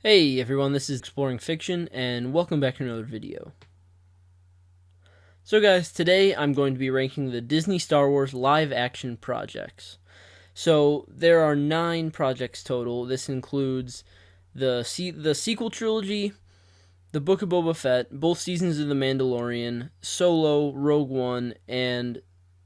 Hey everyone, this is Exploring Fiction, and welcome back to another video. So guys, today I'm going to be ranking the Disney Star Wars live-action projects. So there are 9 projects total. This includes the sequel trilogy, the Book of Boba Fett, both seasons of The Mandalorian, Solo, Rogue One, and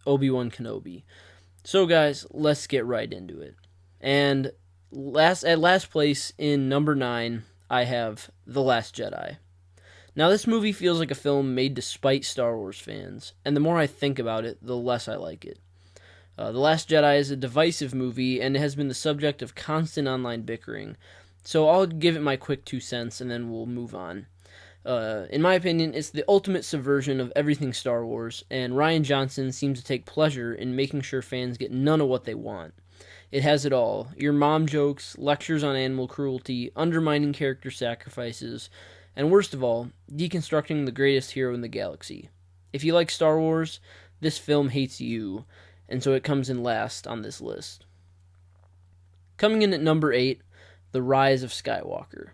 Obi-Wan Kenobi. So guys, let's get right into it. And at last place in number 9, I have The Last Jedi. Now, this movie feels like a film made to spite Star Wars fans, and the more I think about it, the less I like it. The Last Jedi is a divisive movie, and it has been the subject of constant online bickering, so I'll give it my quick 2 cents, and then we'll move on. In my opinion, it's the ultimate subversion of everything Star Wars, and Rian Johnson seems to take pleasure in making sure fans get none of what they want. It has it all. Your mom jokes, lectures on animal cruelty, undermining character sacrifices, and worst of all, deconstructing the greatest hero in the galaxy. If you like Star Wars, this film hates you, and so it comes in last on this list. Coming in at number 8, The Rise of Skywalker.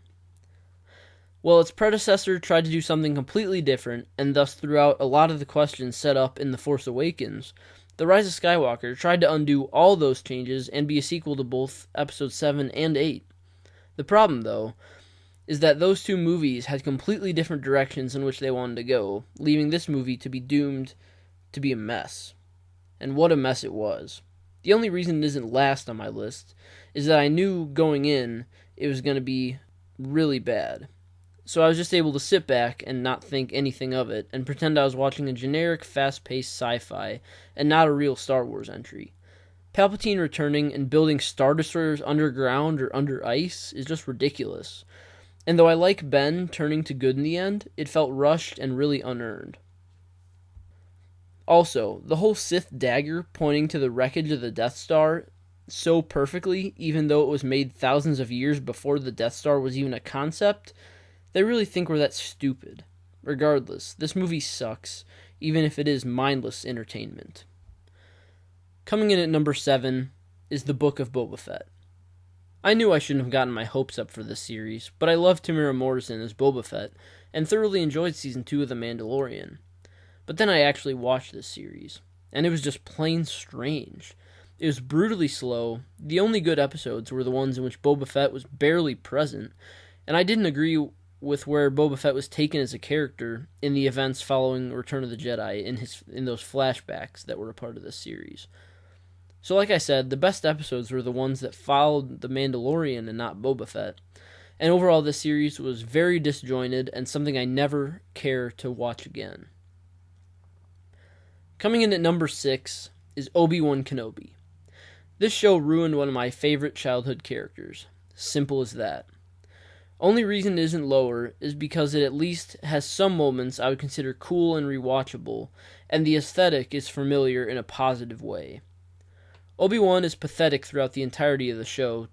Well, its predecessor tried to do something completely different, and thus threw out a lot of the questions set up in The Force Awakens. The Rise of Skywalker tried to undo all those changes and be a sequel to both Episode 7 and 8. The problem, though, is that those 2 movies had completely different directions in which they wanted to go, leaving this movie to be doomed to be a mess. And what a mess it was. The only reason it isn't last on my list is that I knew going in it was going to be really bad. So I was just able to sit back and not think anything of it, and pretend I was watching a generic, fast-paced sci-fi, and not a real Star Wars entry. Palpatine returning and building Star Destroyers underground or under ice is just ridiculous. And though I like Ben turning to good in the end, it felt rushed and really unearned. Also, the whole Sith dagger pointing to the wreckage of the Death Star so perfectly, even though it was made thousands of years before the Death Star was even a concept, they really think we're that stupid. Regardless, this movie sucks, even if it is mindless entertainment. Coming in at number 7 is The Book of Boba Fett. I knew I shouldn't have gotten my hopes up for this series, but I love Tamira Morrison as Boba Fett, and thoroughly enjoyed Season 2 of The Mandalorian. But then I actually watched this series, and it was just plain strange. It was brutally slow. The only good episodes were the ones in which Boba Fett was barely present, and I didn't agree with where Boba Fett was taken as a character in the events following Return of the Jedi in those flashbacks that were a part of this series. So like I said, the best episodes were the ones that followed The Mandalorian and not Boba Fett. And overall, this series was very disjointed and something I never care to watch again. Coming in at number 6 is Obi-Wan Kenobi. This show ruined one of my favorite childhood characters. Simple as that. Only reason it isn't lower is because it at least has some moments I would consider cool and rewatchable, and the aesthetic is familiar in a positive way. Obi-Wan is pathetic throughout the entirety of the show,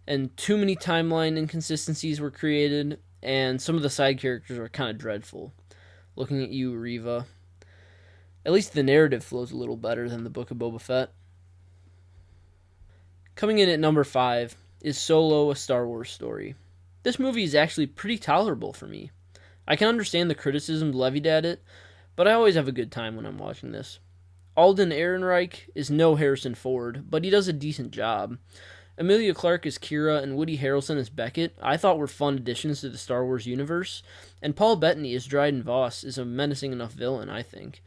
and too many timeline inconsistencies were created, and some of the side characters are kind of dreadful. Looking at you, Reva. At least the narrative flows a little better than the Book of Boba Fett. Coming in at number 5 is Solo, A Star Wars Story. This movie is actually pretty tolerable for me. I can understand the criticisms levied at it, but I always have a good time when I'm watching this. Alden Ehrenreich is no Harrison Ford, but he does a decent job. Emilia Clarke as Kira and Woody Harrelson as Beckett I thought were fun additions to the Star Wars universe, and Paul Bettany as Dryden Voss is a menacing enough villain, I think.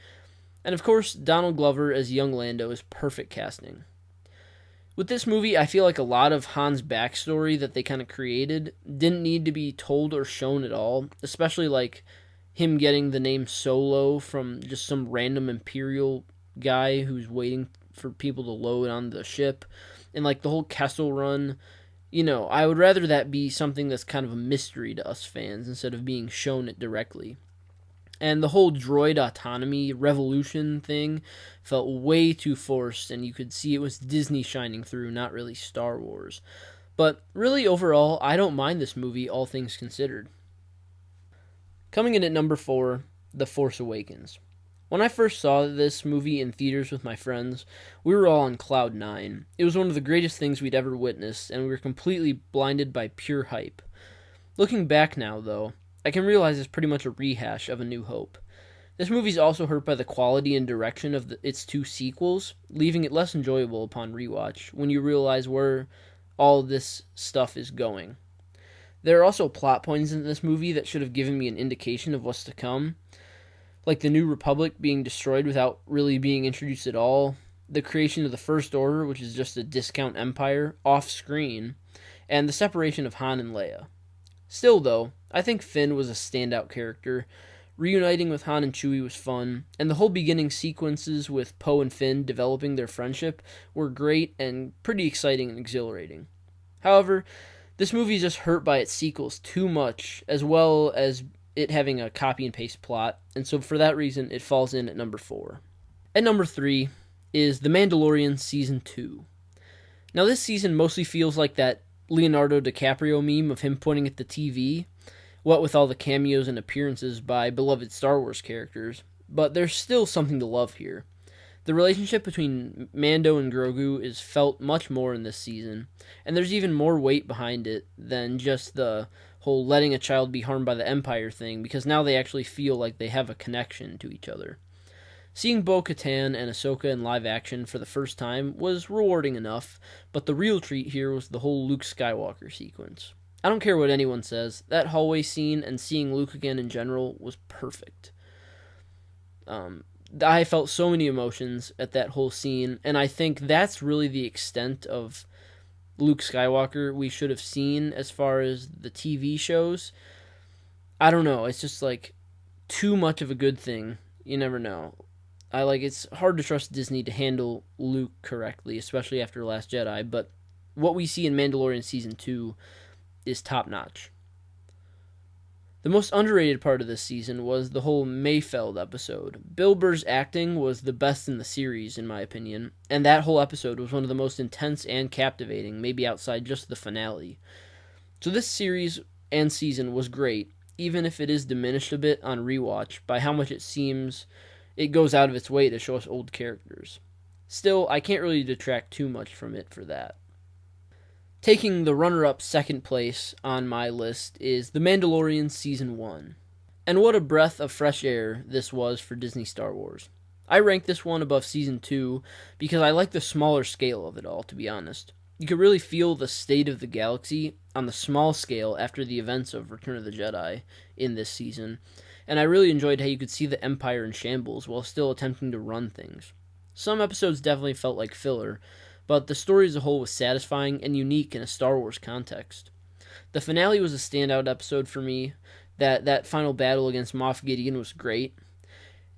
And of course, Donald Glover as young Lando is perfect casting. With this movie, I feel like a lot of Han's backstory that they kind of created didn't need to be told or shown at all, especially like him getting the name Solo from just some random Imperial guy who's waiting for people to load on the ship, and like the whole Kessel Run. You know, I would rather that be something that's kind of a mystery to us fans instead of being shown it directly. And the whole droid autonomy revolution thing felt way too forced, and you could see it was Disney shining through, not really Star Wars. But really, overall, I don't mind this movie, all things considered. Coming in at number 4, The Force Awakens. When I first saw this movie in theaters with my friends, we were all on cloud 9. It was one of the greatest things we'd ever witnessed, and we were completely blinded by pure hype. Looking back now, though, I can realize it's pretty much a rehash of A New Hope. This movie's also hurt by the quality and direction of its two sequels, leaving it less enjoyable upon rewatch when you realize where all this stuff is going. There are also plot points in this movie that should have given me an indication of what's to come, like the New Republic being destroyed without really being introduced at all, the creation of the First Order, which is just a discount empire, off-screen, and the separation of Han and Leia. Still, though, I think Finn was a standout character. Reuniting with Han and Chewie was fun, and the whole beginning sequences with Poe and Finn developing their friendship were great and pretty exciting and exhilarating. However, this movie is just hurt by its sequels too much, as well as it having a copy and paste plot, and so for that reason it falls in at number 4. At number 3 is The Mandalorian Season 2. Now this season mostly feels like that Leonardo DiCaprio meme of him pointing at the TV, what with all the cameos and appearances by beloved Star Wars characters, but there's still something to love here. The relationship between Mando and Grogu is felt much more in this season, and there's even more weight behind it than just the whole letting a child be harmed by the Empire thing, because now they actually feel like they have a connection to each other. Seeing Bo-Katan and Ahsoka in live action for the first time was rewarding enough, but the real treat here was the whole Luke Skywalker sequence. I don't care what anyone says, that hallway scene and seeing Luke again in general was perfect. I felt so many emotions at that whole scene, and I think that's really the extent of Luke Skywalker we should have seen as far as the TV shows. I don't know, it's just like too much of a good thing. You never know. It's hard to trust Disney to handle Luke correctly, especially after Last Jedi, but what we see in Mandalorian Season 2 is top-notch. The most underrated part of this season was the whole Mayfeld episode. Bill Burr's acting was the best in the series, in my opinion, and that whole episode was one of the most intense and captivating, maybe outside just the finale. So this series and season was great, even if it is diminished a bit on rewatch by how much it seems it goes out of its way to show us old characters. Still, I can't really detract too much from it for that. Taking the runner-up second place on my list is The Mandalorian Season 1. And what a breath of fresh air this was for Disney Star Wars. I rank this one above Season 2 because I like the smaller scale of it all, to be honest. You could really feel the state of the galaxy on the small scale after the events of Return of the Jedi in this season, and I really enjoyed how you could see the Empire in shambles while still attempting to run things. Some episodes definitely felt like filler, but the story as a whole was satisfying and unique in a Star Wars context. The finale was a standout episode for me. That final battle against Moff Gideon was great,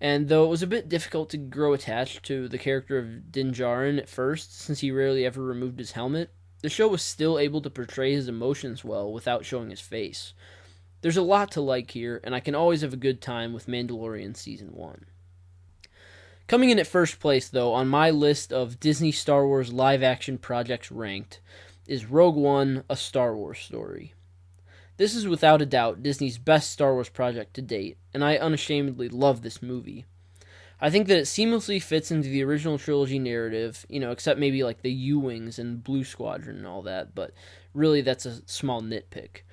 and though it was a bit difficult to grow attached to the character of Din Djarin at first, since he rarely ever removed his helmet, the show was still able to portray his emotions well without showing his face. There's a lot to like here, and I can always have a good time with Mandalorian Season 1. Coming in at first place, though, on my list of Disney Star Wars live-action projects ranked, is Rogue One, A Star Wars Story. This is without a doubt Disney's best Star Wars project to date, and I unashamedly love this movie. I think that it seamlessly fits into the original trilogy narrative, except maybe like the U-Wings and Blue Squadron and all that, but really that's a small nitpick.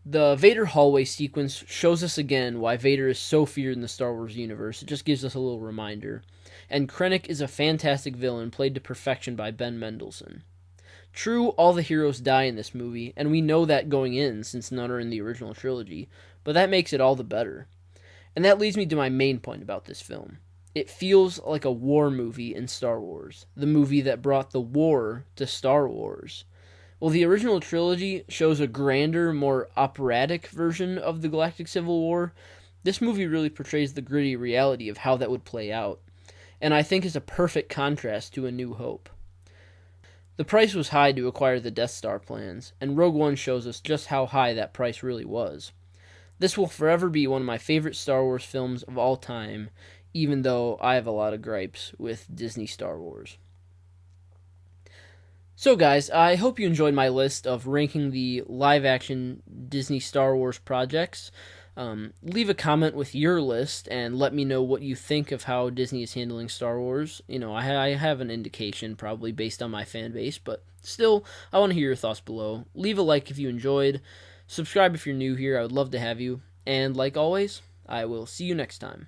The Vader hallway sequence shows us again why Vader is so feared in the Star Wars universe. It just gives us a little reminder. And Krennic is a fantastic villain played to perfection by Ben Mendelsohn. True, all the heroes die in this movie, and we know that going in since none are in the original trilogy, but that makes it all the better. And that leads me to my main point about this film. It feels like a war movie in Star Wars, the movie that brought the war to Star Wars. While the original trilogy shows a grander, more operatic version of the Galactic Civil War, this movie really portrays the gritty reality of how that would play out, and I think is a perfect contrast to A New Hope. The price was high to acquire the Death Star plans, and Rogue One shows us just how high that price really was. This will forever be one of my favorite Star Wars films of all time, even though I have a lot of gripes with Disney Star Wars. So guys, I hope you enjoyed my list of ranking the live-action Disney Star Wars projects. Leave a comment with your list and let me know what you think of how Disney is handling Star Wars. I have an indication probably based on my fan base, but still, I want to hear your thoughts below. Leave a like if you enjoyed, Subscribe if you're new here. I would love to have you. And like always, I will see you next time.